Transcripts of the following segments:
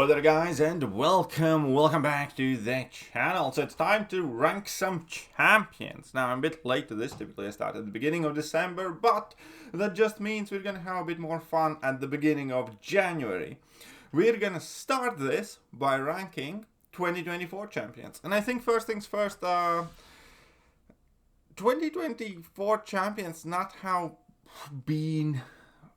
Hello there guys and welcome back to the channel. So it's time to rank some champions. Now I'm a bit late to this, typically I start at the beginning of December, but that just means we're gonna have a bit more fun at the beginning of January. We're gonna start this by ranking 2024 champions. And I think first things first, 2024 champions not have been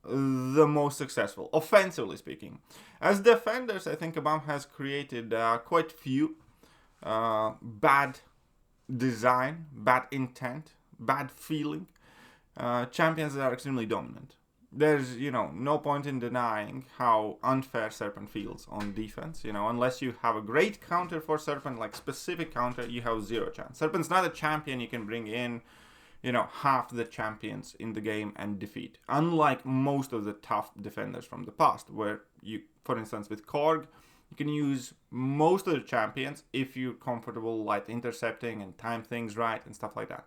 the most successful, offensively speaking. As defenders, I think Kabam has created quite few bad design, bad intent, bad feeling champions that are extremely dominant. There's, no point in denying how unfair Serpent feels on defense. Unless you have a great counter for Serpent, like specific counter, you have zero chance. Serpent's not a champion you can bring in half the champions in the game and defeat. Unlike most of the tough defenders from the past, where you, for instance, with Korg, you can use most of the champions if you're comfortable like intercepting and time things right and stuff like that.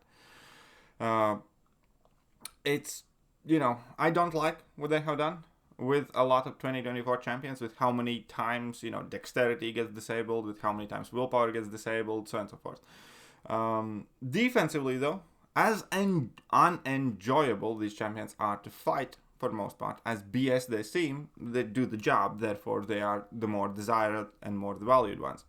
I don't like what they have done with a lot of 2024 champions, with how many times, dexterity gets disabled, with how many times willpower gets disabled, so on and so forth. Defensively, though, as unenjoyable these champions are to fight, for the most part, as BS they seem, they do the job, therefore they are the more desired and more valued ones.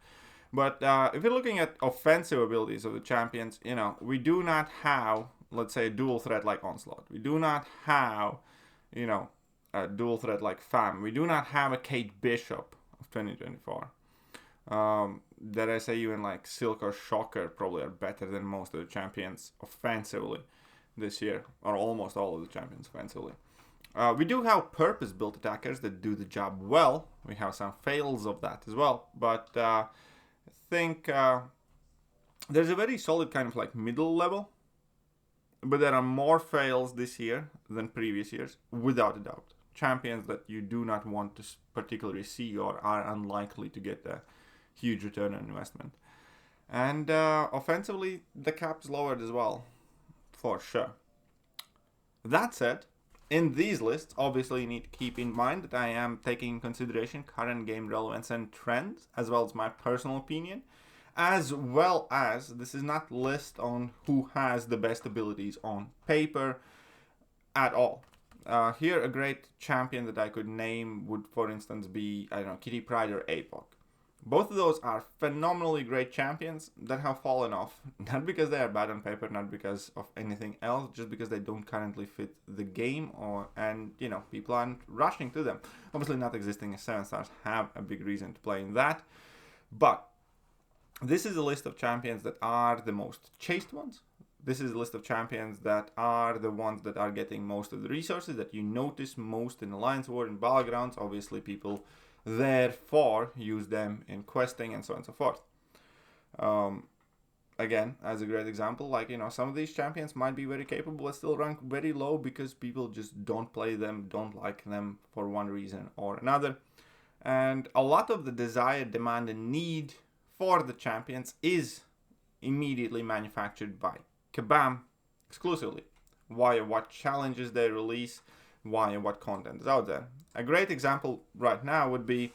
But if you're looking at offensive abilities of the champions, we do not have, let's say, a dual threat like Onslaught. We do not have, a dual threat like Fam. We do not have a Kate Bishop of 2024. That I say even like Silk or Shocker probably are better than most of the champions offensively this year, or almost all of the champions offensively. We do have purpose-built attackers that do the job well. We have some fails of that as well, but I think there's a very solid kind of like middle level, but there are more fails this year than previous years, without a doubt. Champions that you do not want to particularly see or are unlikely to get a huge return on investment. And offensively, the cap's lowered as well, for sure. That said, in these lists, obviously you need to keep in mind that I am taking in consideration current game relevance and trends, as well as my personal opinion, as well as this is not a list on who has the best abilities on paper at all. Here, a great champion that I could name would, for instance, be, Kitty Pryde or APOC. Both of those are phenomenally great champions that have fallen off. Not because they are bad on paper, not because of anything else, just because they don't currently fit the game, and people aren't rushing to them. Obviously, not existing as 7 stars have a big reason to play in that. But this is a list of champions that are the most chased ones. This is a list of champions that are the ones that are getting most of the resources, that you notice most in Alliance War and Battlegrounds. Obviously, people therefore use them in questing and so on and so forth. Again, as a great example, some of these champions might be very capable but still rank very low because people just don't play them, don't like them for one reason or another. And a lot of the desire, demand, and need for the champions is immediately manufactured by Kabam exclusively, via what challenges they release, via what content is out there. A great example right now would be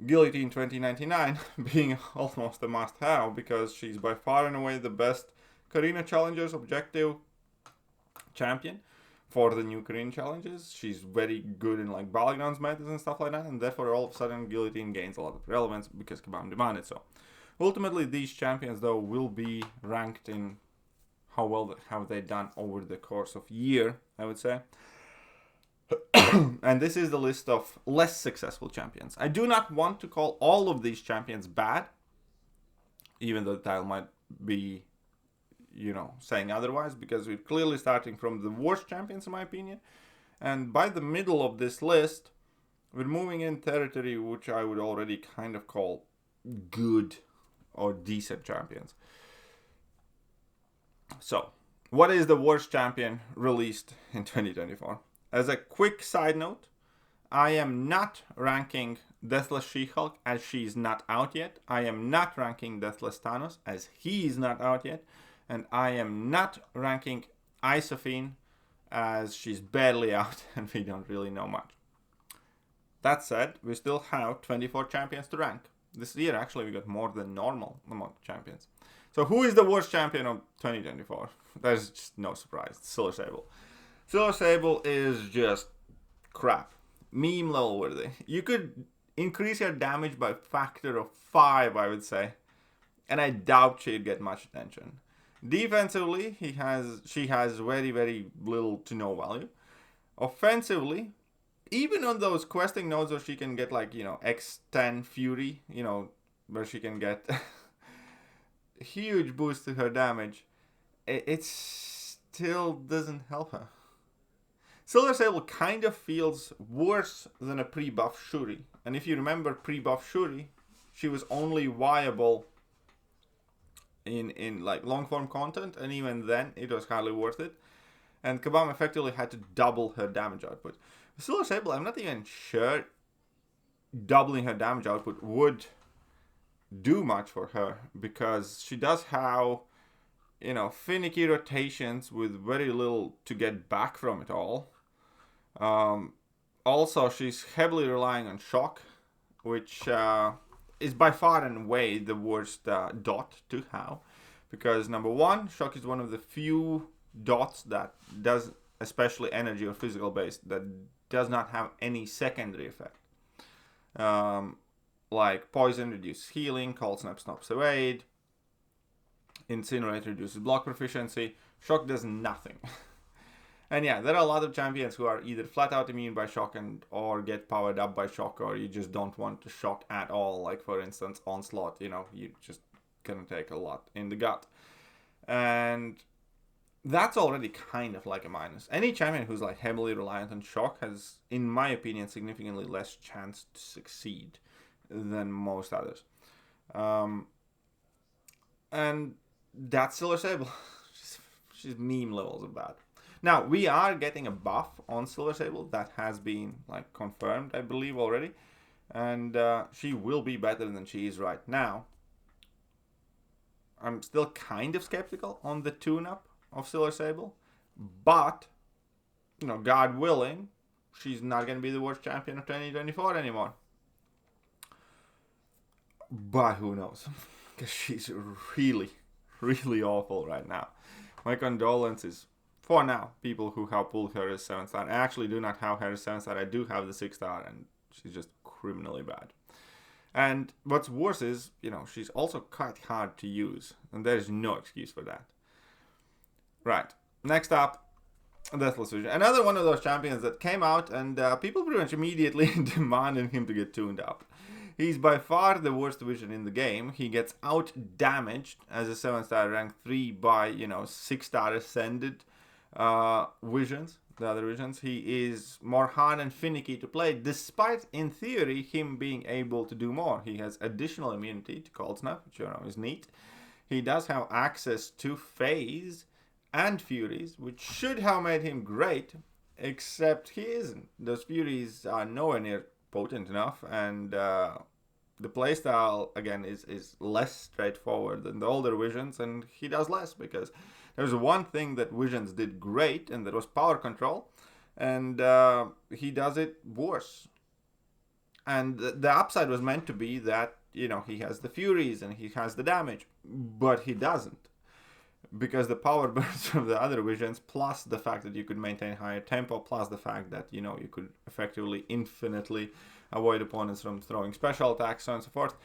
Guillotine 2099 being almost a must-have because she's by far and away the best Karina Challengers objective champion for the new Karina Challenges. She's very good in like Battlegrounds methods and stuff like that, and therefore all of a sudden Guillotine gains a lot of relevance because Kabam demanded so. Ultimately, these champions though will be ranked in how well have they done over the course of year, I would say. And this is the list of less successful champions. I do not want to call all of these champions bad, even though the title might be, saying otherwise, because we're clearly starting from the worst champions in my opinion. And by the middle of this list, we're moving in territory which I would already kind of call good or decent champions. So, what is the worst champion released in 2024? As a quick side note, I am not ranking Deathless She-Hulk as she's not out yet. I am not ranking Deathless Thanos as he is not out yet. And I am not ranking Isophine as she's barely out and we don't really know much. That said, we still have 24 champions to rank. This year, actually, we got more than normal amount of champions. So who is the worst champion of 2024? There's just no surprise. Silver Sable. Silver Sable is just crap. Meme level worthy. You could increase your damage by a factor of 5, I would say. And I doubt she'd get much attention. Defensively, she has very, very little to no value. Offensively, even on those questing nodes where she can get like, X10 Fury, where she can get a huge boost to her damage, it still doesn't help her. Silver Sable kind of feels worse than a pre-buff Shuri. And if you remember pre-buff Shuri, she was only viable in like long-form content, and even then it was hardly worth it. And Kabam effectively had to double her damage output. Silver Sable, I'm not even sure doubling her damage output would do much for her, because she does have, finicky rotations with very little to get back from it all. Also, she's heavily relying on shock, which is by far and away the worst dot to have, because number one, shock is one of the few dots that does, especially energy or physical based, that does not have any secondary effect. Like poison reduces healing, cold snap stops evade, incinerate reduces block proficiency, shock does nothing. And yeah, there are a lot of champions who are either flat out immune by shock or get powered up by shock, or you just don't want to shock at all. Like for instance, Onslaught, you just gonna take a lot in the gut. And that's already kind of like a minus. Any champion who's like heavily reliant on shock has, in my opinion, significantly less chance to succeed than most others. And that's Silver Sable. She's meme levels of bad. Now, we are getting a buff on Silver Sable that has been like confirmed, I believe, already. And she will be better than she is right now. I'm still kind of skeptical on the tune-up of Silver Sable. But, God willing, she's not going to be the worst champion of 2024 anymore. But who knows? Because she's really, really awful right now. My condolences. For now, people who have pulled her as 7-star. I actually do not have her as 7-star. I do have the 6-star, and she's just criminally bad. And what's worse is, she's also quite hard to use. And there's no excuse for that. Right. Next up, Deathless Vision. Another one of those champions that came out, and people pretty much immediately demanded him to get tuned up. He's by far the worst Vision in the game. He gets out-damaged as a 7-star rank 3 by, 6-star ascended Visions, the other Visions. He is more hard and finicky to play, despite, in theory, him being able to do more. He has additional immunity to Cold Snap, which is neat. He does have access to Phase and Furies, which should have made him great, except he isn't. Those Furies are nowhere near potent enough, and the playstyle, again, is less straightforward than the older Visions, and he does less, because there's one thing that Visions did great, and that was power control, and he does it worse. And the upside was meant to be that, he has the Furies and he has the damage, but he doesn't. Because the power burns from the other Visions, plus the fact that you could maintain higher tempo, plus the fact that, you could effectively infinitely avoid opponents from throwing special attacks, so on and so forth.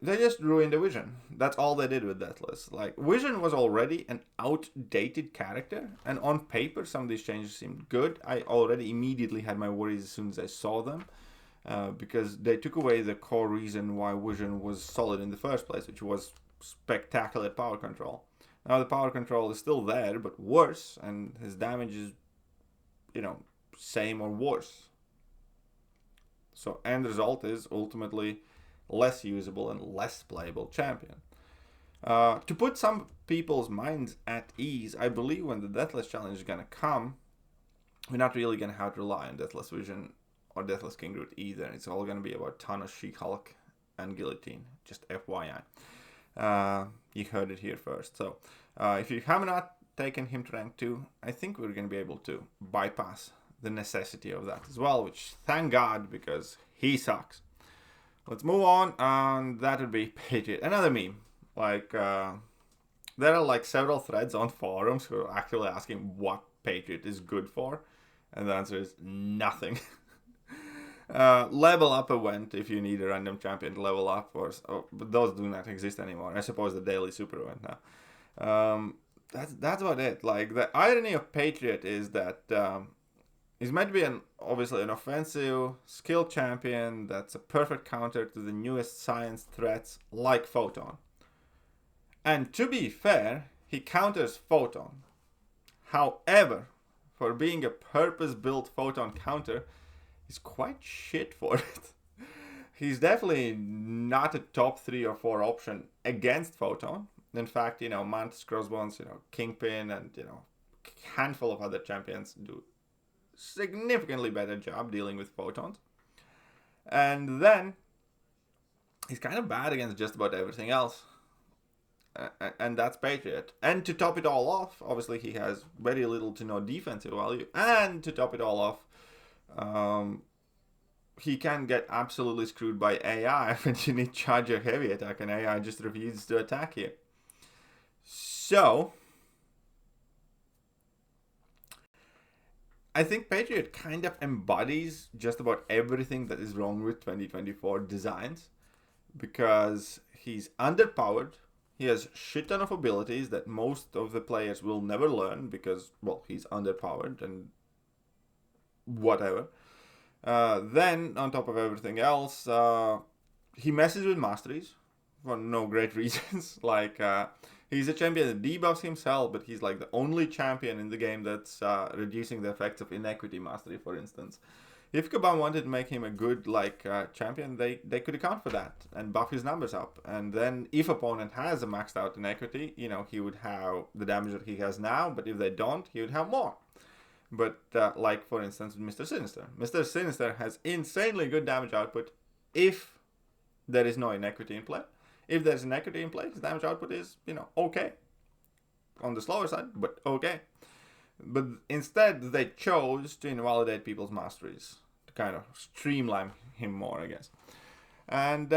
They just ruined the Vision. That's all they did with Deathless. Like, Vision was already an outdated character, and on paper, some of these changes seemed good. I already immediately had my worries as soon as I saw them, because they took away the core reason why Vision was solid in the first place, which was spectacular power control. Now the power control is still there, but worse, and his damage is, same or worse. So end result is ultimately less usable and less playable champion. To put some people's minds at ease, I believe when the Deathless challenge is going to come, we're not really going to have to rely on Deathless Vision or Deathless King Groot either. It's all going to be about Thanos, She-Hulk, and Guillotine. Just FYI. You heard it here first. So if you have not taken him to rank 2, I think we're going to be able to bypass the necessity of that as well, which thank God, because he sucks. Let's move on, and that would be Patriot. Another meme. Like, there are like several threads on forums who are actually asking what Patriot is good for, and the answer is nothing. Level up event if you need a random champion to level up, but those do not exist anymore. I suppose the daily super event now. That's about it. Like, the irony of Patriot is that he's meant to be obviously an offensive skill champion that's a perfect counter to the newest science threats like Photon. And to be fair, he counters Photon. However, for being a purpose-built Photon counter, he's quite shit for it. He's definitely not a top 3 or 4 option against Photon. In fact, Mantis, Crossbones, Kingpin, and, a handful of other champions do significantly better job dealing with Photons. And then, he's kind of bad against just about everything else. And that's Patriot. And to top it all off, obviously he has very little to no defensive value. And to top it all off, he can get absolutely screwed by AI when you need charge or heavy attack, and AI just refuses to attack you. So, I think Patriot kind of embodies just about everything that is wrong with 2024 designs, because he's underpowered. He has a shit ton of abilities that most of the players will never learn because, well, he's underpowered and whatever. Then, on top of everything else, he messes with masteries for no great reasons. Like, he's a champion that debuffs himself, but he's like the only champion in the game that's reducing the effects of inequity mastery, for instance. If Kabam wanted to make him a good champion, they could account for that and buff his numbers up. And then if opponent has a maxed out inequity, he would have the damage that he has now, but if they don't, he would have more. But like, for instance, Mr. Sinister. Mr. Sinister has insanely good damage output if there is no inequity in play. If there's inequity in play, his damage output is, okay. On the slower side, but okay. But instead, they chose to invalidate people's masteries to kind of streamline him more, I guess. And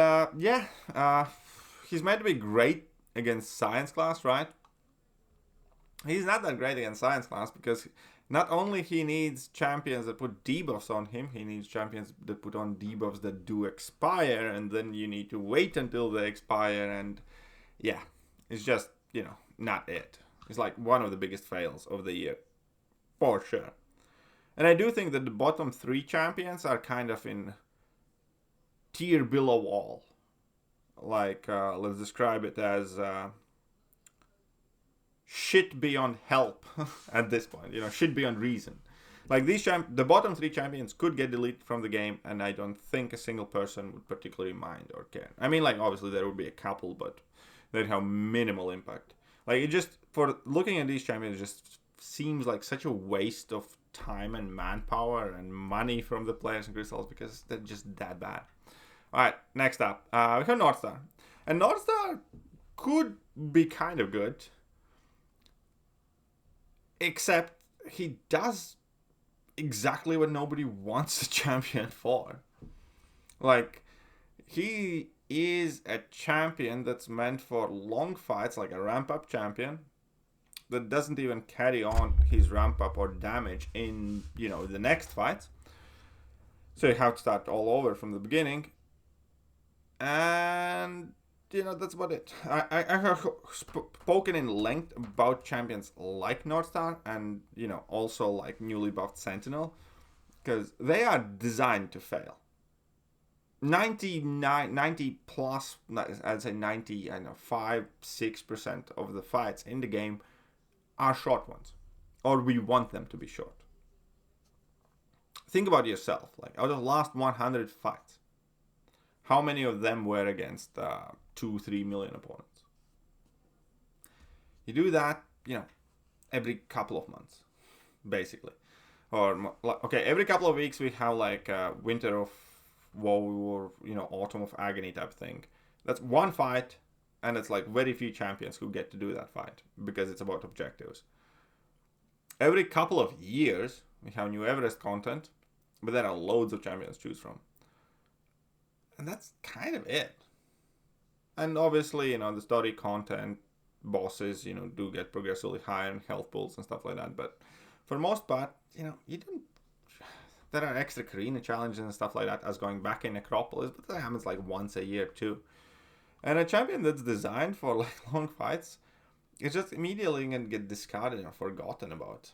he's meant to be great against Science class, right? He's not that great against Science class because not only he needs champions that put debuffs on him, he needs champions that put on debuffs that do expire, and then you need to wait until they expire, and yeah, it's just, not it. It's like one of the biggest fails of the year. For sure. And I do think that the bottom 3 champions are kind of in tier below all. Like, let's describe it as shit beyond help at this point. Shit beyond reason. Like, the bottom 3 champions could get deleted from the game, and I don't think a single person would particularly mind or care. I mean, like, obviously there would be a couple, but they'd have minimal impact. Like, it just, for looking at these champions, just seems like such a waste of time and manpower and money from the players and crystals because they're just that bad. Alright, next up, we have Northstar. And Northstar could be kind of good, except he does exactly what nobody wants a champion for. Like, he is a champion that's meant for long fights, like a ramp-up champion, that doesn't even carry on his ramp up or damage in, the next fight. So you have to start all over from the beginning. And, that's about it. I have spoken in length about champions like Northstar and, also like newly buffed Sentinel, because they are designed to fail. 90 plus, I'd say 90, 5-6% of the fights in the game are short ones, or we want them to be short. Think about yourself. Like, out of the last 100 fights, how many of them were against 2-3 million opponents? You do that, every couple of months, basically. Or, okay, every couple of weeks we have like Winter of Woe or, Autumn of Agony type thing. That's one fight. And it's like very few champions who get to do that fight because it's about objectives. Every couple of years, We have new Everest content, but there are loads of champions to choose from. And that's kind of it. And obviously, the story content, bosses, do get progressively higher in health pools and stuff like that. But for the most part, you don't. There are extra arena challenges and stuff like that as going back in Necropolis, but that happens like once a year too. And a champion that's designed for like long fights is just immediately going to get discarded and forgotten about.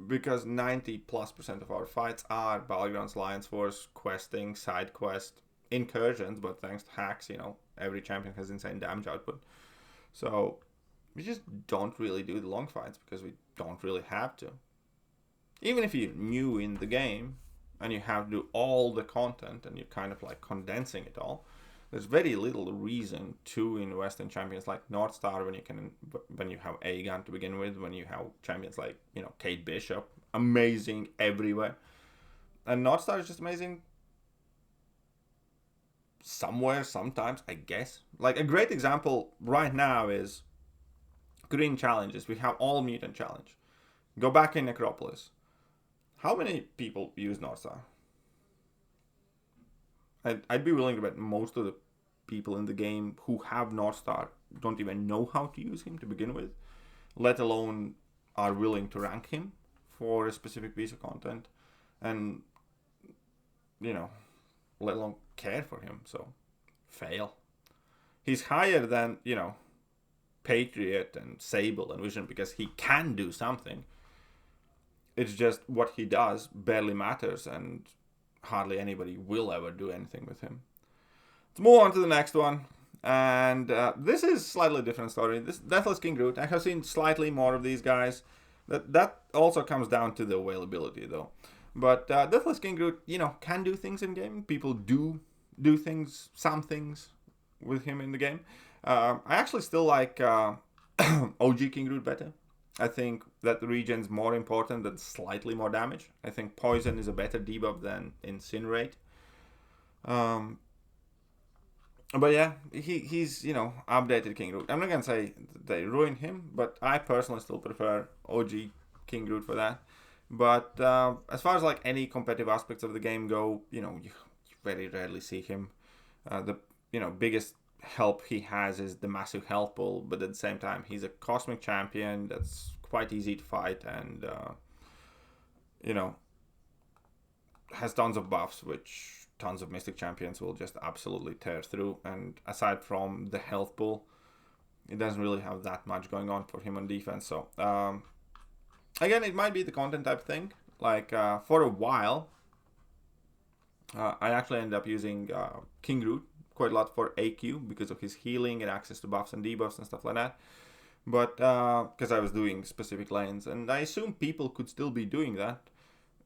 Because 90+% of our fights are Battlegrounds, Alliance Force, questing, side quest, incursions, but thanks to hacks, every champion has insane damage output. So we just don't really do the long fights because we don't really have to. Even if you're new in the game and you have to do all the content and you're kind of like condensing it all, there's very little reason to invest in champions like Northstar when you have Aegon to begin with, when you have champions like, Kate Bishop, amazing everywhere. And Northstar is just amazing somewhere, sometimes, I guess. Like a great example right now is Green Challenges. We have all mutant challenge. Go back in Necropolis. How many people use Northstar? I'd be willing to bet most of the people in the game who have Northstar don't even know how to use him to begin with, let alone are willing to rank him for a specific piece of content, and let alone care for him. So fail. He's higher than Patriot and Sable and Vision because he can do something. It's just what he does barely matters, and hardly anybody will ever do anything with him. Let's move on to the next one. And this is slightly different story. This Deathless King Groot. I have seen slightly more of these guys. That also comes down to the availability, though. But Deathless King Groot, can do things in game. People do things, some things with him in the game. I actually still like OG King Groot better. I think that the regen's more important than slightly more damage. I think poison is a better debuff than incinerate. But yeah, he's updated King Groot. I'm not gonna say they ruined him, but I personally still prefer OG King Groot for that. But as far as like any competitive aspects of the game go, you very rarely see him. The biggest help he has is the massive health pool, but at the same time he's a cosmic champion that's quite easy to fight and has tons of buffs, which tons of mystic champions will just absolutely tear through. And aside from the health pool, it doesn't really have that much going on for him on defense. So again, it might be the content type thing. Like for a while I actually ended up using King Groot quite a lot for AQ because of his healing and access to buffs and debuffs and stuff like that. But because I was doing specific lanes, and I assume people could still be doing that.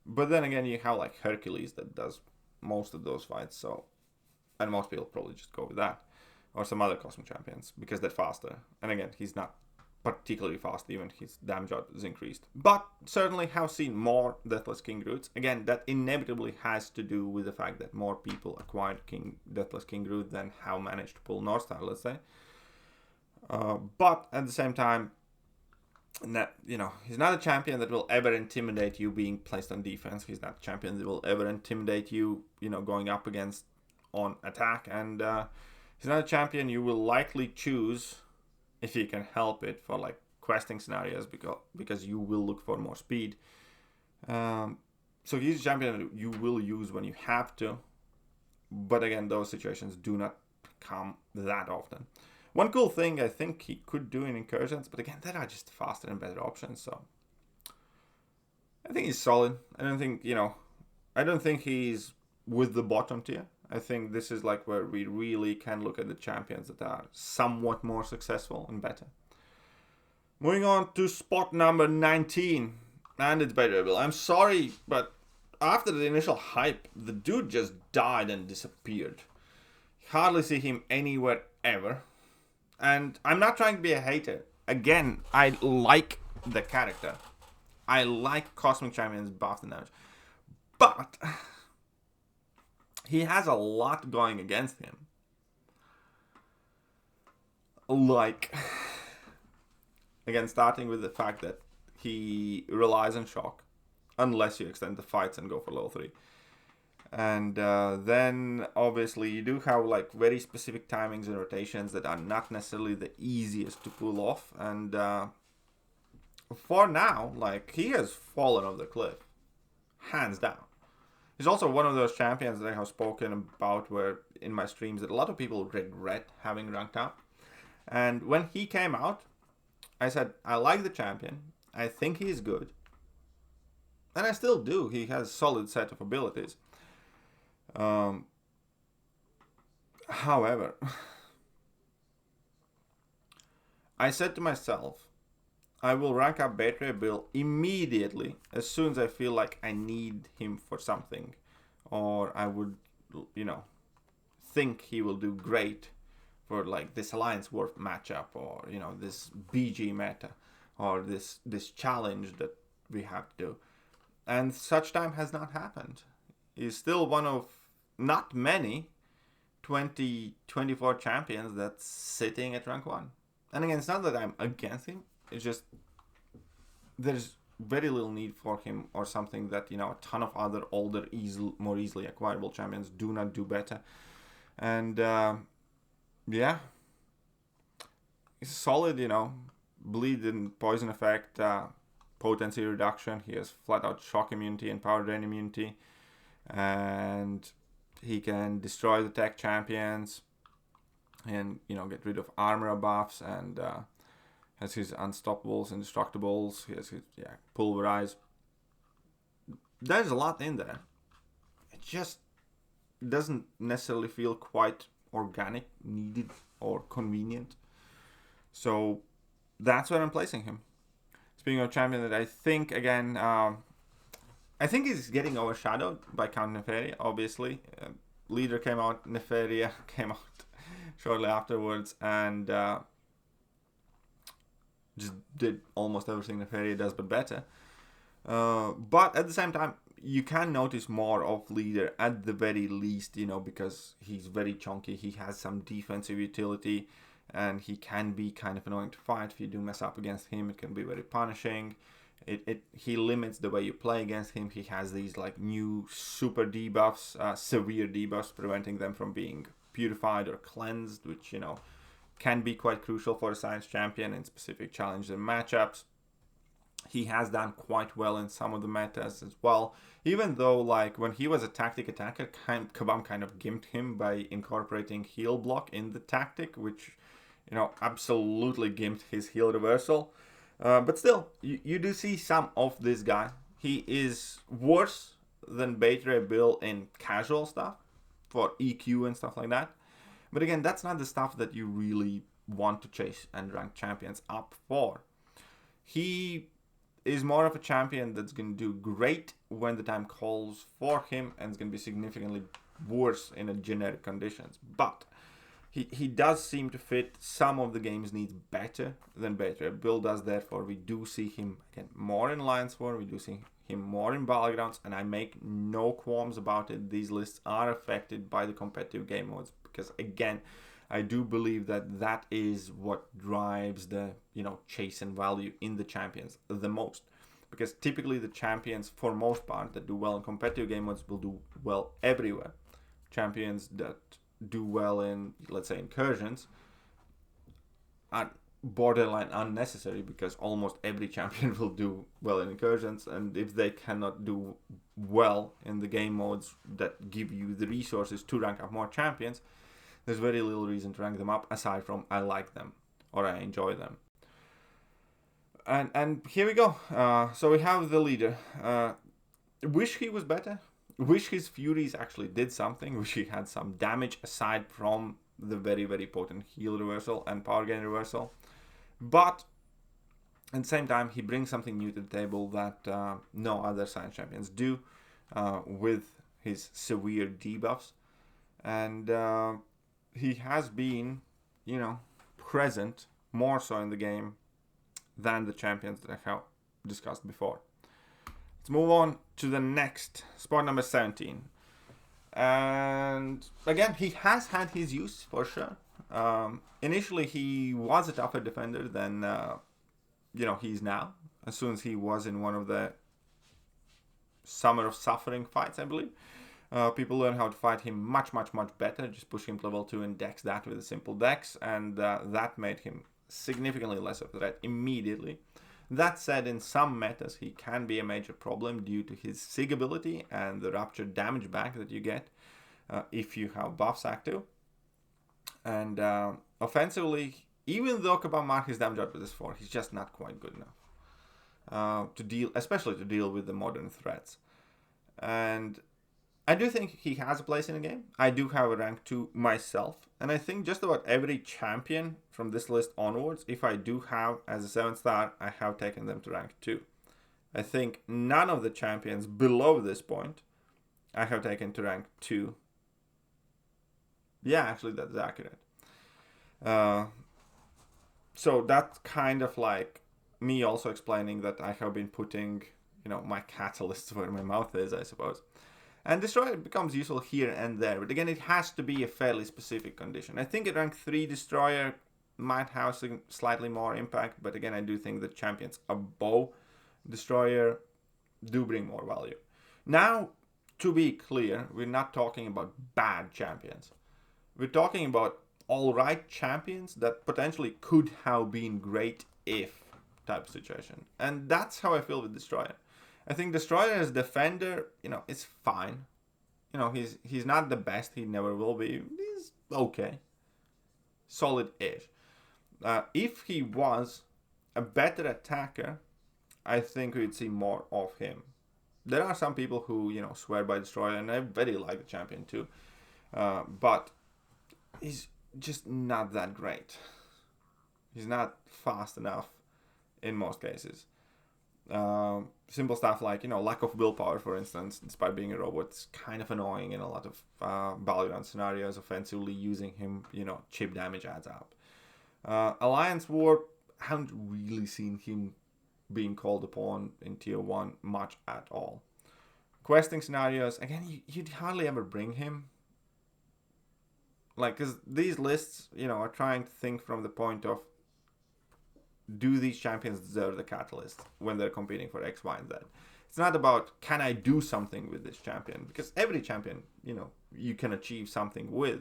But then again, you have like Hercules that does most of those fights, so, and most people probably just go with that, or some other cosmic champions because they're faster. And again, he's not particularly fast, even his damage out is increased. But certainly have seen more Deathless King Groots. Again, that inevitably has to do with the fact that more people acquired Deathless King Groot than have managed to pull Northstar, let's say. But at the same time, he's not a champion that will ever intimidate you being placed on defense. He's not a champion that will ever intimidate you, going up against on attack. And he's not a champion you will likely choose if you can help it for like questing scenarios because you will look for more speed. So he's a champion that you will use when you have to. But again, those situations do not come that often. One cool thing I think he could do in incursions, but again, there are just faster and better options. So I think he's solid. I don't think he's with the bottom tier. I think this is like where we really can look at the champions that are somewhat more successful and better. Moving on to spot number 19, and it's Bearable. I'm sorry, but after the initial hype, the dude just died and disappeared. Hardly see him anywhere ever. And I'm not trying to be a hater. Again, I like the character. I like Cosmic Champion's buff and damage. But he has a lot going against him. Like, again, starting with the fact that he relies on shock, unless you extend the fights and go for level 3. And then obviously you do have like very specific timings and rotations that are not necessarily the easiest to pull off. And for now, like, he has fallen off the cliff, hands down. He's also one of those champions that I have spoken about where in my streams that a lot of people regret having ranked up. And when he came out, I said, I like the champion. I think he's good. And I still do. He has a solid set of abilities. However, I said to myself, I will rank up Patriot Bill immediately as soon as I feel like I need him for something, or I would, think he will do great for like this Alliance War matchup, or this BG meta, or this challenge that we have to do. And such time has not happened. He's still one of not many 2024 champions that's sitting at rank 1. And again, it's not that I'm against him. It's just there's very little need for him, or something that a ton of other older, more easily acquirable champions do not do better. And yeah, he's solid. Bleed and poison effect, potency reduction. He has flat out shock immunity and power drain immunity, and he can destroy the tech champions and get rid of armor buffs, and has his unstoppables, indestructibles. He has his pulverize. There's a lot in there. It just doesn't necessarily feel quite organic, needed, or convenient. So that's where I'm placing him. Speaking of champion that I think, again, I think he's getting overshadowed by Count Nefaria, obviously. Leader came out, Nefaria came out shortly afterwards, and just did almost everything Nefaria does, but better. But at the same time, you can notice more of Leader at the very least, because he's very chunky. He has some defensive utility, and he can be kind of annoying to fight. If you do mess up against him, it can be very punishing. He limits the way you play against him. He has these like new super debuffs, severe debuffs, preventing them from being purified or cleansed, which can be quite crucial for a science champion in specific challenges and matchups. He has done quite well in some of the metas as well, even though like when he was a tactic attacker, Kabam kind of gimped him by incorporating heal block in the tactic, which absolutely gimped his heal reversal. But still, you do see some of this guy. He is worse than Patriot Bill in casual stuff for EQ and stuff like that. But again, that's not the stuff that you really want to chase and rank champions up for. He is more of a champion that's going to do great when the time calls for him, and is going to be significantly worse in a generic conditions. But he does seem to fit some of the game's needs better than Patriot Bill does. Therefore, we do see him again more in Alliance War. We do see him more in Battlegrounds, and I make no qualms about it. These lists are affected by the competitive game modes, because again, I do believe that is what drives the chase and value in the champions the most. Because typically the champions, for most part, that do well in competitive game modes will do well everywhere. Champions that do well in, let's say, incursions are borderline unnecessary, because almost every champion will do well in incursions, and if they cannot do well in the game modes that give you the resources to rank up more champions, there's very little reason to rank them up aside from I like them or I enjoy them. And here we go. So we have the leader. Wish he was better. Wish his Furies actually did something. Wish he had some damage aside from the very, very potent heal reversal and power gain reversal. But at the same time, he brings something new to the table that no other science champions do, with his severe debuffs. And he has been, present more so in the game than the champions that I have discussed before. Let's move on to the next, spot number 17. And again, he has had his use for sure. Initially, he was a tougher defender than, he's now. as soon as he was in one of the Summer of Suffering fights, I believe. People learn how to fight him much better, just push him to level 2 and dex that with a simple dex, and that made him significantly less of a threat immediately. That said, in some metas, he can be a major problem due to his SIG ability and the ruptured damage back that you get if you have buffs active. And offensively, even though Kabam marked his damage output as 4, he's just not quite good enough especially to deal with the modern threats. And I do think he has a place in the game. I do have a rank 2 myself. And I think just about every champion from this list onwards, if I do have as a 7-star, I have taken them to rank 2. I think none of the champions below this point I have taken to rank 2. Yeah, actually that's accurate. So that's kind of like me also explaining that I have been putting, my catalysts where my mouth is, I suppose. And Destroyer becomes useful here and there, but again, it has to be a fairly specific condition. I think a rank 3 Destroyer might have slightly more impact, but again, I do think the champions above Destroyer do bring more value. Now, to be clear, we're not talking about bad champions. We're talking about alright champions that potentially could have been great if type of situation. And that's how I feel with Destroyer. I think Destroyer as defender, is fine. He's not the best. He never will be. He's okay. Solid-ish. If he was a better attacker, I think we'd see more of him. There are some people who, swear by Destroyer, and I very like the champion too. But he's just not that great. He's not fast enough in most cases. Simple stuff like, lack of willpower, for instance, despite being a robot, is kind of annoying in a lot of Valorant scenarios. Offensively, using him, chip damage adds up. Alliance War, haven't really seen him being called upon in Tier 1 much at all. Questing scenarios, again, you'd hardly ever bring him. Because these lists, are trying to think from the point of, do these champions deserve the catalyst when they're competing for X, Y, and Z? It's not about, can I do something with this champion? Because every champion, you can achieve something with,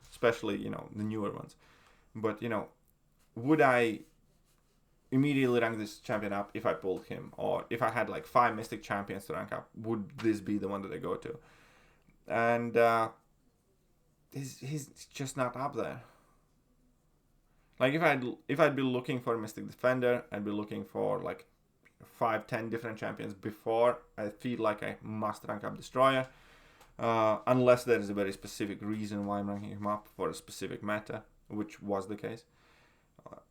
especially, the newer ones. But, would I immediately rank this champion up if I pulled him? Or if I had 5 Mystic champions to rank up, would this be the one that I go to? And he's just not up there. If I'd be looking for a Mystic Defender, I'd be looking for 5-10 different champions before I feel like I must rank up Destroyer. Unless there is a very specific reason why I'm ranking him up for a specific meta, which was the case.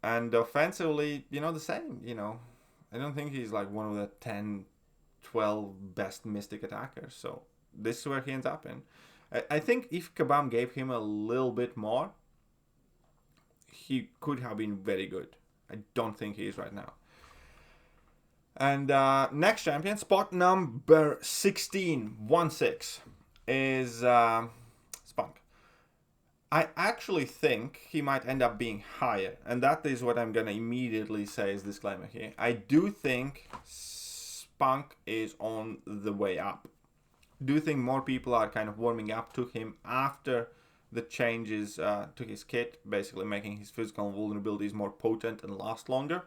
And offensively, the same, I don't think he's one of the 10, 12 best Mystic attackers. So this is where he ends up in. I think if Kabam gave him a little bit more, he could have been very good. I don't think he is right now. And next champion, spot number 16, 1-6, is Spunk. I actually think he might end up being higher. And that is what I'm going to immediately say as disclaimer here. I do think Spunk is on the way up. Do think more people are kind of warming up to him after the changes to his kit, basically making his physical vulnerabilities more potent and last longer.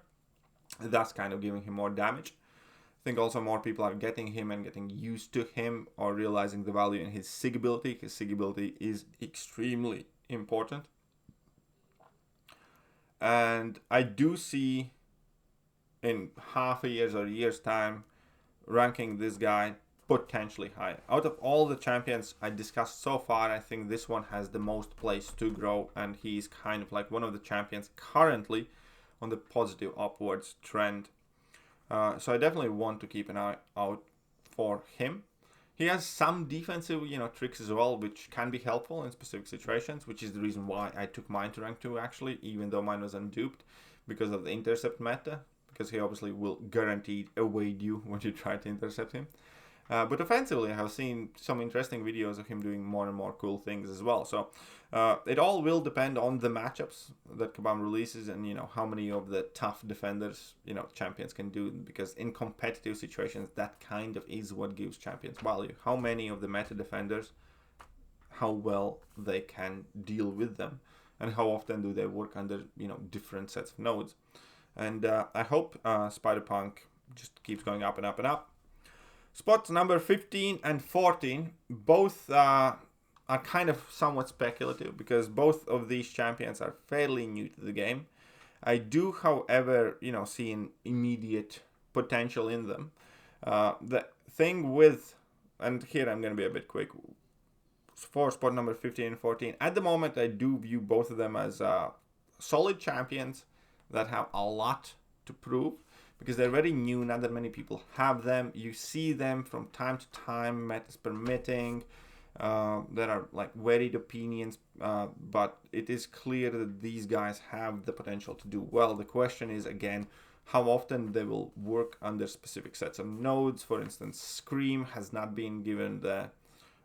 That's kind of giving him more damage. I think also more people are getting him and getting used to him or realizing the value in his SIG ability. His SIG ability is extremely important. And I do see in half a year's or a year's time ranking this guy potentially high. Out of all the champions I discussed so far, I think this one has the most place to grow, and he's kind of one of the champions currently on the positive upwards trend. So I definitely want to keep an eye out for him. He has some defensive, tricks as well, which can be helpful in specific situations, which is the reason why I took mine to rank 2 actually, even though mine was unduped because of the intercept meta, because he obviously will guaranteed evade you when you try to intercept him. But offensively, I have seen some interesting videos of him doing more and more cool things as well. So it all will depend on the matchups that Kabam releases, and how many of the tough defenders champions can do. Because in competitive situations, that kind of is what gives champions value. How many of the meta defenders, how well they can deal with them, and how often do they work under different sets of nodes. And I hope Spider-Punk just keeps going up and up and up. Spots number 15 and 14, both are kind of somewhat speculative, because both of these champions are fairly new to the game. I do, however, see an immediate potential in them. The thing with, and here I'm going to be a bit quick, for spot number 15 and 14, at the moment I do view both of them as solid champions that have a lot to prove, because they're very new. Not that many people have them. You see them from time to time, metas permitting. There are varied opinions, but it is clear that these guys have the potential to do well. The question is, again, how often they will work under specific sets of nodes. For instance, Scream has not been given the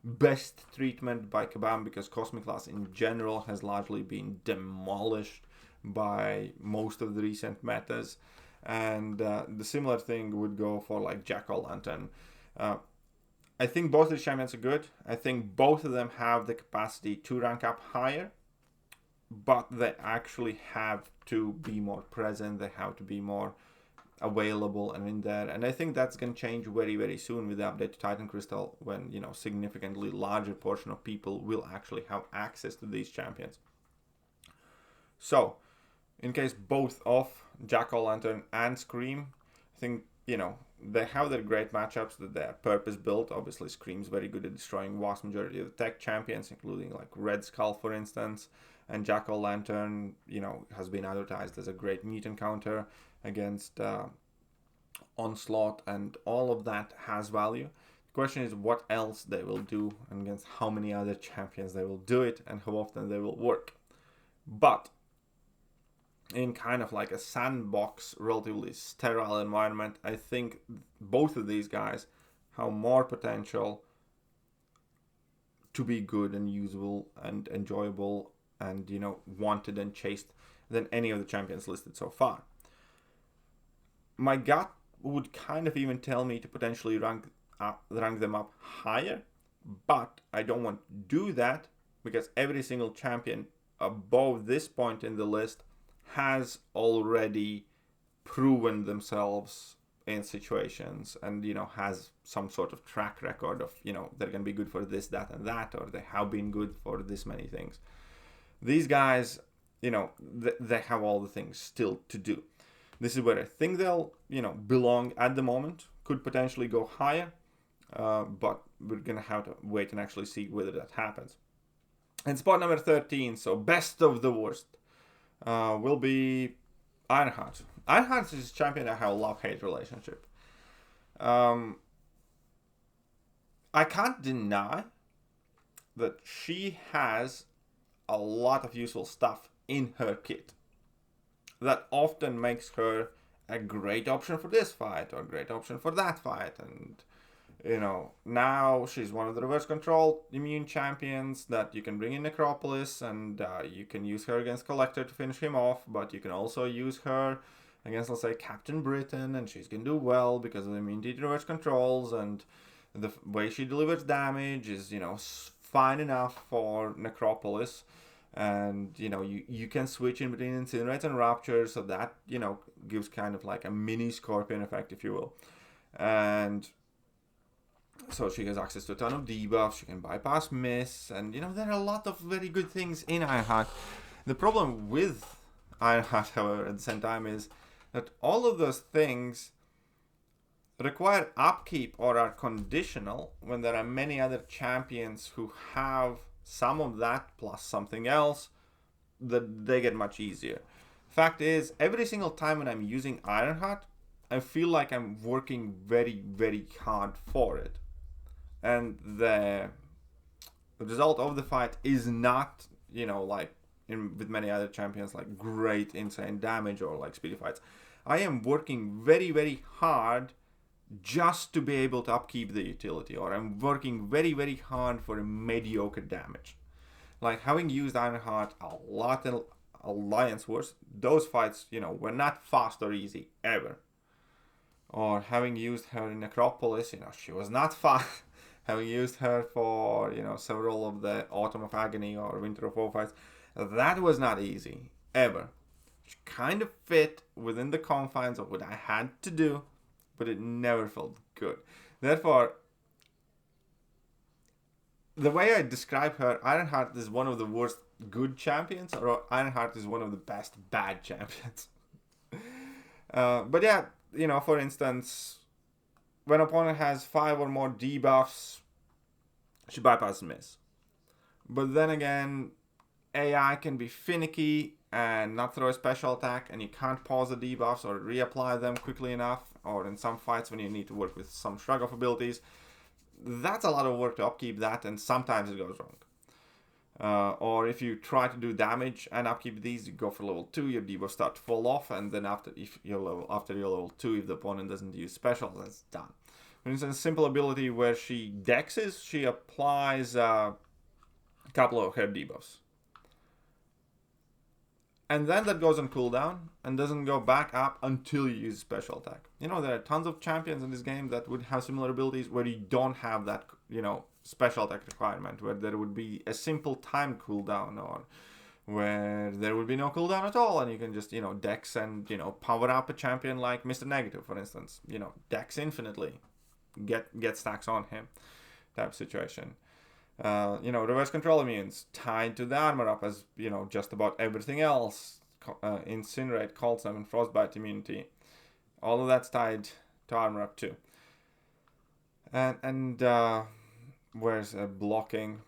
best treatment by Kabam, because Cosmic Class in general has largely been demolished by most of the recent metas. And the similar thing would go for Jack-O-Lantern. I think both of the champions are good. I think both of them have the capacity to rank up higher, but they actually have to be more present. They have to be more available and in there. And I think that's going to change very, very soon with the update to Titan Crystal, when significantly larger portion of people will actually have access to these champions. So, in case both of Jack-O-Lantern and Scream, I think, they have their great matchups that they are purpose-built. Obviously, Scream's very good at destroying vast majority of the tech champions, including Red Skull, for instance. And Jack-O-Lantern, has been advertised as a great mutant counter against Onslaught, and all of that has value. The question is what else they will do, and against how many other champions they will do it, and how often they will work. But in kind of a sandbox, relatively sterile environment, I think both of these guys have more potential to be good and usable and enjoyable and, wanted and chased than any of the champions listed so far. My gut would kind of even tell me to potentially rank them up higher, but I don't want to do that, because every single champion above this point in the list has already proven themselves in situations, and has some sort of track record of they're going to be good for this, that, and that, or they have been good for this many things. These guys, they have all the things still to do. This is where I think they'll belong at the moment. Could potentially go higher, but we're going to have to wait and actually see whether that happens. And spot number 13, so best of the worst, will be Ironheart. Ironheart is a champion I have a love-hate relationship. I can't deny that she has a lot of useful stuff in her kit that often makes her a great option for this fight or a great option for that fight. And now she's one of the reverse control immune champions that you can bring in Necropolis, and you can use her against Collector to finish him off, but you can also use her against, let's say, Captain Britain, and she's going to do well because of the immunity to reverse controls, and the way she delivers damage is, fine enough for Necropolis. And you can switch in between Incinerates and Rapture, so that gives kind of a mini Scorpion effect, if you will. And so she has access to a ton of debuffs, she can bypass miss, and there are a lot of very good things in Ironheart. The problem with Ironheart, however, at the same time, is that all of those things require upkeep or are conditional when there are many other champions who have some of that plus something else, that they get much easier. Fact is, every single time when I'm using Ironheart, I feel like I'm working very, very hard for it. And the result of the fight is not, with many other champions, great insane damage or speedy fights. I am working very, very hard just to be able to upkeep the utility, or I'm working very, very hard for a mediocre damage. Like having used Ironheart a lot in Alliance Wars, those fights, were not fast or easy ever. Or having used her in Necropolis, she was not fast. Having used her for, several of the Autumn of Agony or Winter of Woe fights, that was not easy ever. She kind of fit within the confines of what I had to do, but it never felt good. Therefore, the way I describe her, Ironheart is one of the worst good champions, or Ironheart is one of the best bad champions. But yeah, for instance, when opponent has 5 or more debuffs, she bypasses miss. But then again, AI can be finicky and not throw a special attack, and you can't pause the debuffs or reapply them quickly enough, or in some fights when you need to work with some shrug of abilities. That's a lot of work to upkeep that, and sometimes it goes wrong. Or if you try to do damage and upkeep these, you go for level 2, your debuffs start to fall off, and then after your level 2, if the opponent doesn't use specials, that's done. For instance, simple ability where she dexes, she applies a couple of her debuffs. And then that goes on cooldown and doesn't go back up until you use special attack. There are tons of champions in this game that would have similar abilities where you don't have that, special attack requirement, where there would be a simple time cooldown, or where there would be no cooldown at all, and you can just, dex and, power up a champion like Mr. Negative, for instance. Dex infinitely. Get stacks on him type situation. Reverse control immunes tied to the armor up as, just about everything else. Incinerate, Cold Snap, and Frostbite immunity. All of that's tied to armor up too. And where's blocking?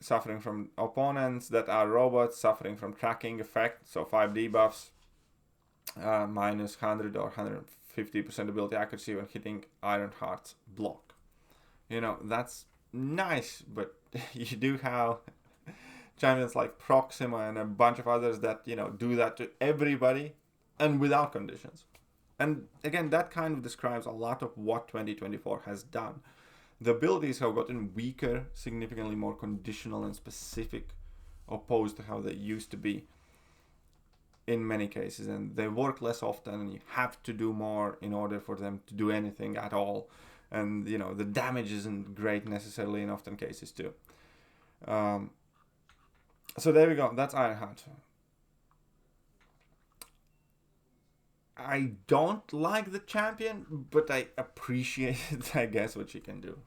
Suffering from opponents that are robots, suffering from tracking effect, so 5 debuffs, minus 100 or 150% ability accuracy when hitting Ironheart's block. That's nice, but you do have champions like Proxima and a bunch of others that, do that to everybody and without conditions. And again, that kind of describes a lot of what 2024 has done. The abilities have gotten weaker, significantly more conditional and specific, opposed to how they used to be in many cases, and they work less often, and you have to do more in order for them to do anything at all. And, the damage isn't great necessarily in often cases too. So there we go. That's Ironheart. I don't like the champion, but I appreciate, I guess, what she can do.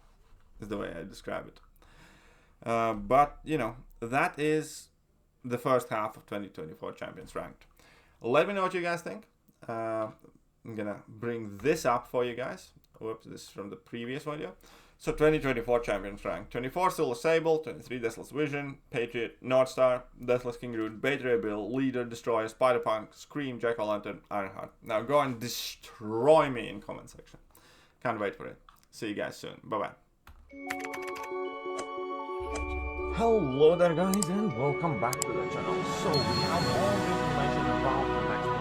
Is the way I describe it. But, that is the first half of 2024 Champions Ranked. Let me know what you guys think. I'm going to bring this up for you guys. Whoops, this is from the previous video. So 2024 Champions Ranked. 24 still Sable, 23 Deathless Vision, Patriot, Northstar, Deathless Groot, Patriot Bill, Leader, Destroyer, Spider-Punk, Scream, Jack-O-Lantern, Ironheart. Now go and destroy me in comment section. Can't wait for it. See you guys soon. Bye-bye. Hello there guys, and welcome back to the channel. So we have all the information about the next